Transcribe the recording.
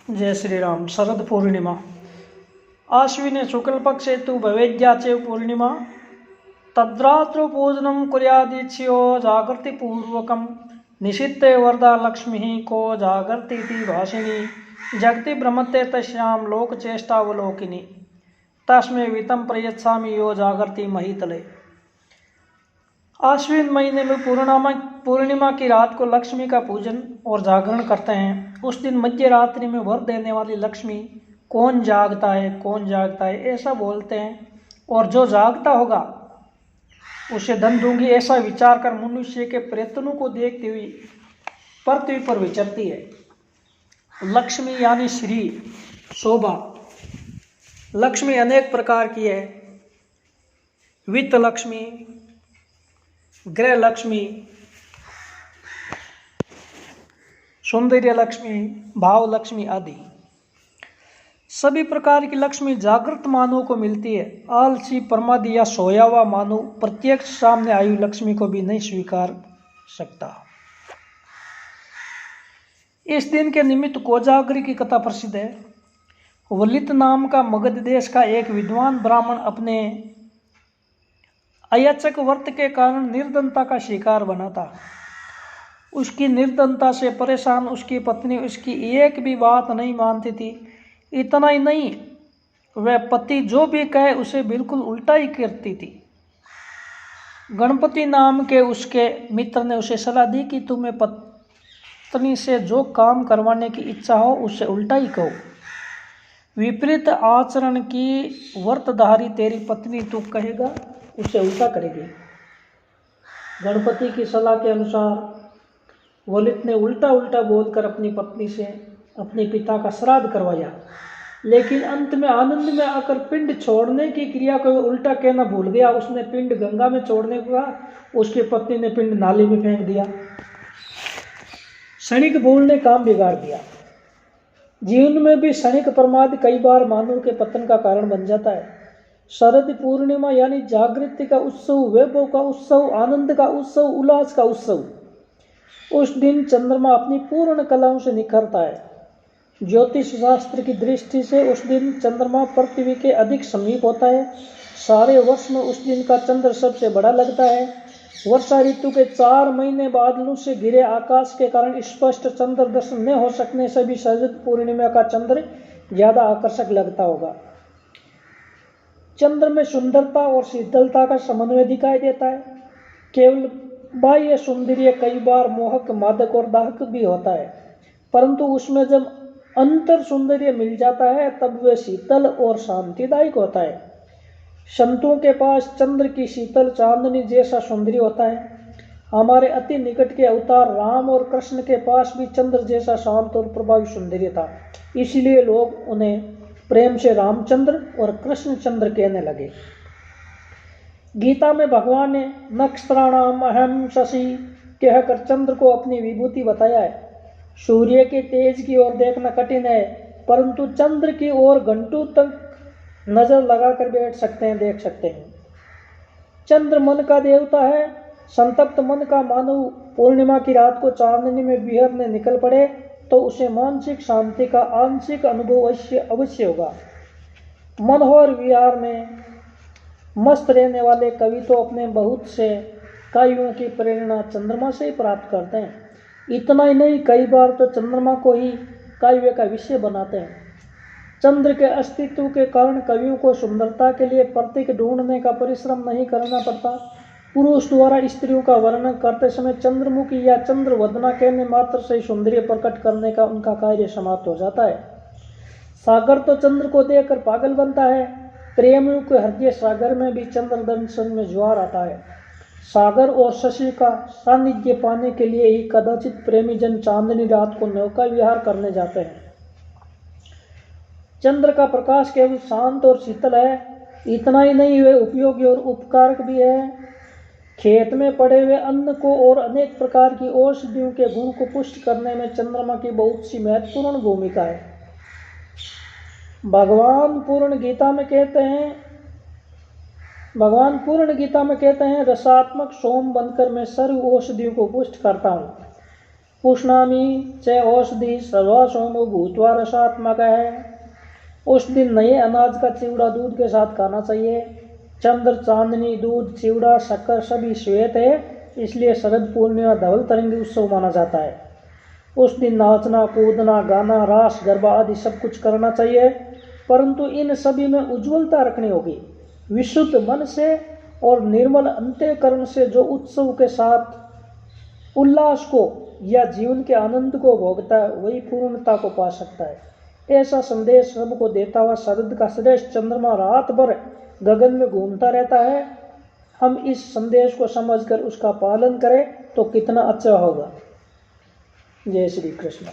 जय श्री राम। शरद पौर्णिमा आश्विने शुक्ल पक्षे तु भवेद्याचे पूर्णिमा तद्रात्रौ पूजनं कुर्यादिच्छ्यो जागर्ति पूर्वकं निशिते वरदा लक्ष्मी को जागर्तीति भाषिणी जगति भ्रमते तस्यां लोकचेष्टावलोकिनी तस्मै वित्तं प्रयच्छामि यो जागर्ति महीतले। आश्विन महीने में पूर्णिमा की रात को लक्ष्मी का पूजन और जागरण करते हैं। उस दिन मध्य रात्रि में वर देने वाली लक्ष्मी कौन जागता है ऐसा बोलते हैं, और जो जागता होगा उसे धन दूंगी ऐसा विचार कर मनुष्य के प्रयत्नों को देखती हुई पृथ्वी पर विचरती है। लक्ष्मी यानी श्री, शोभा। लक्ष्मी अनेक प्रकार की है। वित्त लक्ष्मी, गृह लक्ष्मी, सौंदर्य लक्ष्मी, भाव लक्ष्मी आदि। सभी प्रकार की लक्ष्मी जागृत मानव को मिलती है। आलसी, प्रमादी या सोया हुआ मानव प्रत्यक्ष सामने आई लक्ष्मी को भी नहीं स्वीकार सकता। इस दिन के निमित्त कोजागरी की कथा प्रसिद्ध है। वलित नाम का मगध देश का एक विद्वान ब्राह्मण अपने अयाचक व्रत के कारण निर्धनता का शिकार बना था। उसकी निर्धनता से परेशान उसकी पत्नी उसकी एक भी बात नहीं मानती थी। इतना ही नहीं, वह पति जो भी कहे उसे बिल्कुल उल्टा ही करती थी। गणपति नाम के उसके मित्र ने उसे सलाह दी कि तुम्हें पत्नी से जो काम करवाने की इच्छा हो उससे उल्टा ही कहो। विपरीत आचरण की व्रतधारी तेरी पत्नी तू कहेगा उसे उल्टा करेगी। गणपति की सलाह के अनुसार वलित ने उल्टा बोलकर अपनी पत्नी से अपने पिता का श्राद्ध करवाया, लेकिन अंत में आनंद में आकर पिंड छोड़ने की क्रिया को उल्टा कहना भूल गया। उसने पिंड गंगा में छोड़ने को कहा, उसकी पत्नी ने पिंड नाली में फेंक दिया। क्षणिक भूल ने काम बिगाड़ दिया। जीवन में भी क्षणिक प्रमाद कई बार मानव के पतन का कारण बन जाता है। शरद पूर्णिमा यानी जागृति का उत्सव, वैभव का उत्सव, आनंद का उत्सव, उल्लास का उत्सव। उस दिन चंद्रमा अपनी पूर्ण कलाओं से निखरता है। ज्योतिष शास्त्र की दृष्टि से उस दिन चंद्रमा पृथ्वी के अधिक समीप होता है। सारे वर्ष में उस दिन का चंद्र सबसे बड़ा लगता है। वर्षा ऋतु के 4 महीने बादलों से घिरे आकाश के कारण स्पष्ट चंद्र दर्शन न हो सकने से भी शरद पूर्णिमा का चंद्र ज्यादा आकर्षक लगता होगा। चंद्र में सुंदरता और शीतलता का समन्वय दिखाई देता है। केवल बाह्य सौंदर्य कई बार मोहक, मादक और दाहक भी होता है, परंतु उसमें जब अंतर सौंदर्य मिल जाता है तब वह शीतल और शांतिदायक होता है। संतों के पास चंद्र की शीतल चांदनी जैसा सौंदर्य होता है। हमारे अति निकट के अवतार राम और कृष्ण के पास भी चंद्र जैसा शांत और प्रभावी सौंदर्य था, इसलिए लोग उन्हें प्रेम से रामचंद्र और कृष्णचंद्र कहने लगे। गीता में भगवान ने नक्षत्राणाम अहम शशि कहकर चंद्र को अपनी विभूति बताया है। सूर्य के तेज की ओर देखना कठिन है, परंतु चंद्र की ओर घंटों तक नजर लगाकर देख सकते हैं। चंद्र मन का देवता है। संतप्त मन का मानव पूर्णिमा की रात को चांदनी में बिहरने निकल पड़े तो उसे मानसिक शांति का आंशिक अनुभव अवश्य होगा। मनोहर विहार में मस्त रहने वाले कवि तो अपने बहुत से काव्यों की प्रेरणा चंद्रमा से ही प्राप्त करते हैं। इतना ही नहीं, कई बार तो चंद्रमा को ही काव्य का विषय बनाते हैं। चंद्र के अस्तित्व के कारण कवियों को सुंदरता के लिए प्रतीक ढूंढने का परिश्रम नहीं करना पड़ता। पुरुष द्वारा स्त्रियों का वर्णन करते समय चंद्रमुखी या चंद्रवदना कहने मात्र से सौंदर्य प्रकट करने का उनका कार्य समाप्त हो जाता है। सागर तो चंद्र को देखकर पागल बनता है। प्रेमियों के हृदय सागर में भी चंद्र दर्शन में ज्वार आता है। सागर और शशि का सानिध्य पाने के लिए ही कदाचित प्रेमी जन चांदनी रात को नौका विहार करने जाते हैं। चंद्र का प्रकाश केवल शांत और शीतल है, इतना ही नहीं, वे उपयोगी और उपकारक भी है। खेत में पड़े हुए अन्न को और अनेक प्रकार की औषधियों के गुण को पुष्ट करने में चंद्रमा की बहुत सी महत्वपूर्ण भूमिका है। भगवान पूर्ण गीता में कहते हैं रसात्मक सोम बनकर मैं सर्व औषधियों को पुष्ट करता हूँ। पुष्णामी च औषधि सर्वा सोमो भूतवा रसात्मक है। उस दिन नए अनाज का चिवड़ा दूध के साथ खाना चाहिए। चंद्र, चांदनी, दूध, चिवड़ा, शक्कर सभी श्वेत है, इसलिए शरद पूर्णिमा धवल तरंगी उत्सव माना जाता है। उस दिन नाचना, कूदना, गाना, रास गरबा आदि सब कुछ करना चाहिए, परंतु इन सभी में उज्ज्वलता रखनी होगी। विशुद्ध मन से और निर्मल अंतःकरण से जो उत्सव के साथ उल्लास को या जीवन के आनंद को भोगता है वही पूर्णता को पा सकता है। ऐसा संदेश सबको देता हुआ शरद का श्रेष्ठ चंद्रमा रात भर गगन में घूमता रहता है। हम इस संदेश को समझकर उसका पालन करें तो कितना अच्छा होगा। जय श्री कृष्ण।